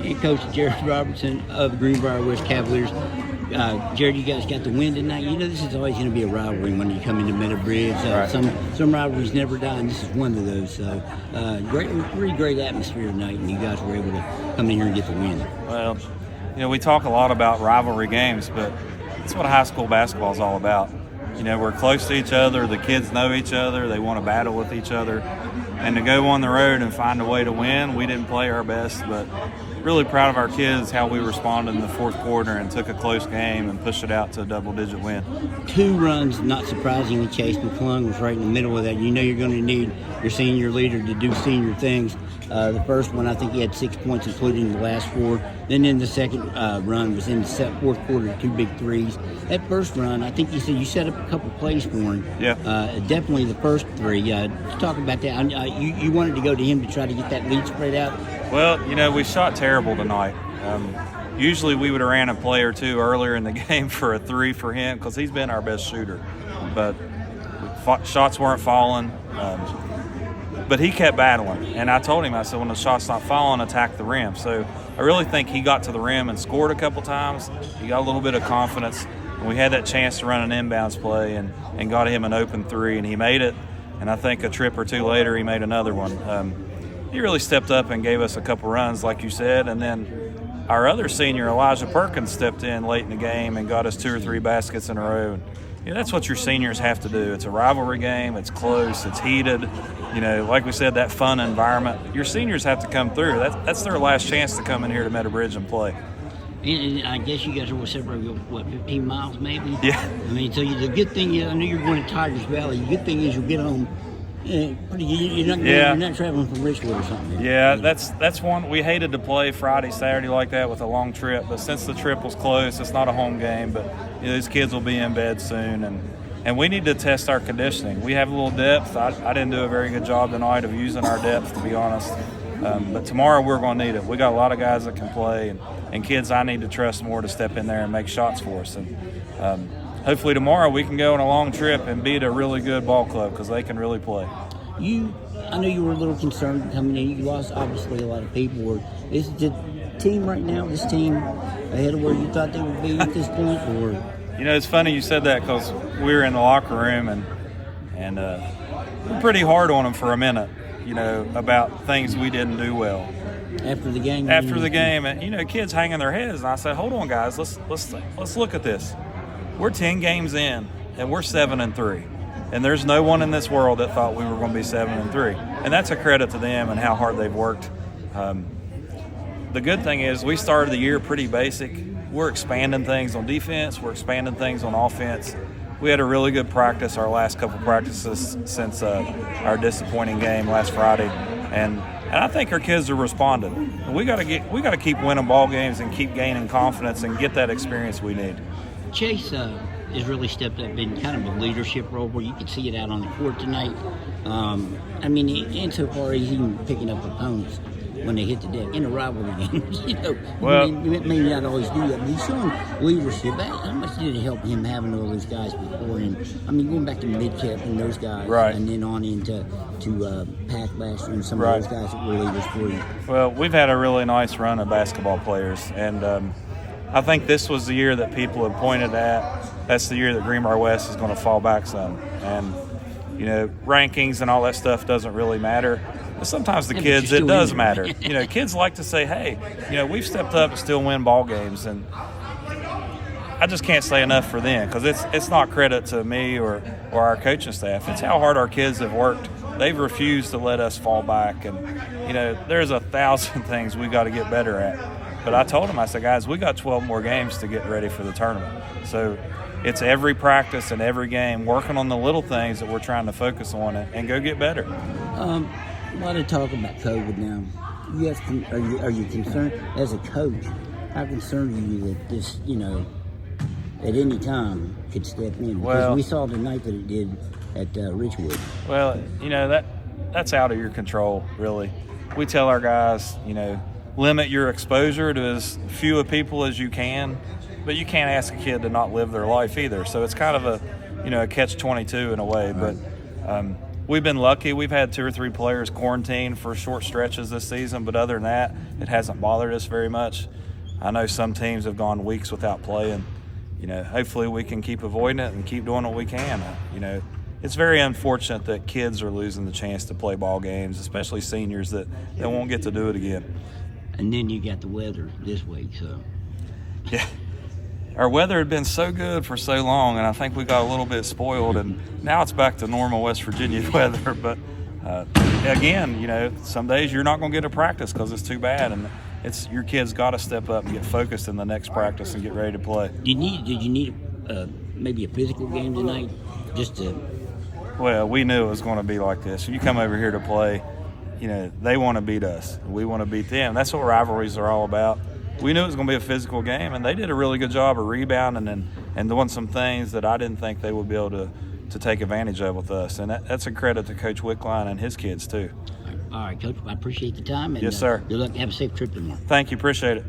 head coach Jared Robertson of the Greenbrier West Cavaliers. Jared, you guys got the win tonight. You know this is always going to be a rivalry when you come into Meadow Bridge. Right. Some rivalries never die, and this is one of those. So, really great atmosphere tonight, and you guys were able to come in here and get the win. Well, we talk a lot about rivalry games, but that's what high school basketball is all about. We're close to each other. The kids know each other. They want to battle with each other. And to go on the road and find a way to win, we didn't play our best, but really proud of our kids, how we responded in the fourth quarter and took a close game and pushed it out to a double-digit win. 2 runs, not surprisingly, Chase McClung was right in the middle of that. You know you're going to need your senior leader to do senior things. The first one, I think he had 6 points, including the last 4. Then in the second run was in the fourth quarter, 2 big threes. That first run, I think you said you set up a couple plays for him. Yeah. Definitely the first 3. Talk about that. You wanted to go to him to try to get that lead spread out? Well, we shot terrible tonight. Usually we would have ran a play or 2 earlier in the game for a 3 for him because he's been our best shooter. But shots weren't falling. But he kept battling. And I told him, I said, when the shot's not falling, attack the rim. So I really think he got to the rim and scored a couple times. He got a little bit of confidence. And we had that chance to run an inbounds play and got him an open 3, and he made it. And I think a trip or 2 later, he made another one. He really stepped up and gave us a couple runs, like you said. And then our other senior, Elijah Perkins, stepped in late in the game and got us 2 or 3 baskets in a row. And, that's what your seniors have to do. It's a rivalry game. It's close. It's heated. Like we said, that fun environment. Your seniors have to come through. That's their last chance to come in here to Meadow Bridge and play. And I guess you guys are separated, 15 miles maybe? Yeah. So the good thing is, I know you're going to Tigers Valley. The good thing is you'll get home pretty. You're not traveling from Richwood or something. Yeah, that's one. We hated to play Friday, Saturday like that with a long trip, but since the trip was close, it's not a home game. But these kids will be in bed soon, and we need to test our conditioning. We have a little depth. I didn't do a very good job tonight of using our depth, to be honest. But tomorrow we're going to need it. We got a lot of guys that can play, and kids I need to trust more to step in there and make shots for us. And hopefully tomorrow we can go on a long trip and beat a really good ball club because they can really play. I know you were a little concerned coming in. You lost obviously a lot of people. Is the team right now, this team, ahead of where you thought they would be at this point? Or it's funny you said that because we were in the locker room and we're pretty hard on them for a minute. About things we didn't do well. After the game, and kids hanging their heads. And I said, "Hold on, guys. Let's look at this. We're 10 games in, and we're 7-3, and there's no one in this world that thought we were going to be 7-3, and that's a credit to them and how hard they've worked. The good thing is we started the year pretty basic. We're expanding things on defense. We're expanding things on offense. We had a really good practice, our last couple practices since our disappointing game last Friday, and I think our kids are responding. We got to keep winning ball games and keep gaining confidence and get that experience we need. Chase has really stepped up in kind of a leadership role where you can see it out on the court tonight. Insofar as even picking up opponents when they hit the deck in a rivalry game. Well, he may not always do that, but he's showing leadership. How much did it help him having all those guys before him? Going back to Midcap and those guys, right, and then on into Pack Basher and some of those guys that were leaders for you. Well, we've had a really nice run of basketball players, and I think this was the year that people have pointed at. That's the year that Greenbrier West is going to fall back some, and rankings and all that stuff doesn't really matter. But sometimes the kids, it does matter. Kids like to say, hey, we've stepped up and still win ball games. And I just can't say enough for them because it's not credit to me or our coaching staff. It's how hard our kids have worked. They've refused to let us fall back. And, there's 1,000 things we got to get better at. But I told them, I said, guys, we got 12 more games to get ready for the tournament. So it's every practice and every game working on the little things that we're trying to focus on and go get better. A lot of talk about COVID now. Yes, are you concerned as a coach? How concerned are you that this, at any time could step in? Because we saw tonight that it did at Richwood. Well, that's out of your control, really. We tell our guys, limit your exposure to as few people as you can, but you can't ask a kid to not live their life either. So it's kind of a catch-22 in a way. But we've been lucky. We've had 2 or 3 players quarantined for short stretches this season, but other than that, it hasn't bothered us very much. I know some teams have gone weeks without playing. Hopefully we can keep avoiding it and keep doing what we can. It's very unfortunate that kids are losing the chance to play ball games, especially seniors that won't get to do it again. And then you got the weather this week, so. Yeah. Our weather had been so good for so long, and I think we got a little bit spoiled, and now it's back to normal West Virginia weather. But again, some days you're not going to get to practice because it's too bad, and your kids got to step up and get focused in the next practice and get ready to play. Did you need maybe a physical game tonight, just to? Well, we knew it was going to be like this. You come over here to play, they want to beat us. We want to beat them. That's what rivalries are all about. We knew it was going to be a physical game, and they did a really good job of rebounding and doing some things that I didn't think they would be able to take advantage of with us. And that's a credit to Coach Wickline and his kids, too. All right, Coach, I appreciate the time. And, yes, sir. Good luck. Have a safe trip tomorrow. Thank you. Appreciate it.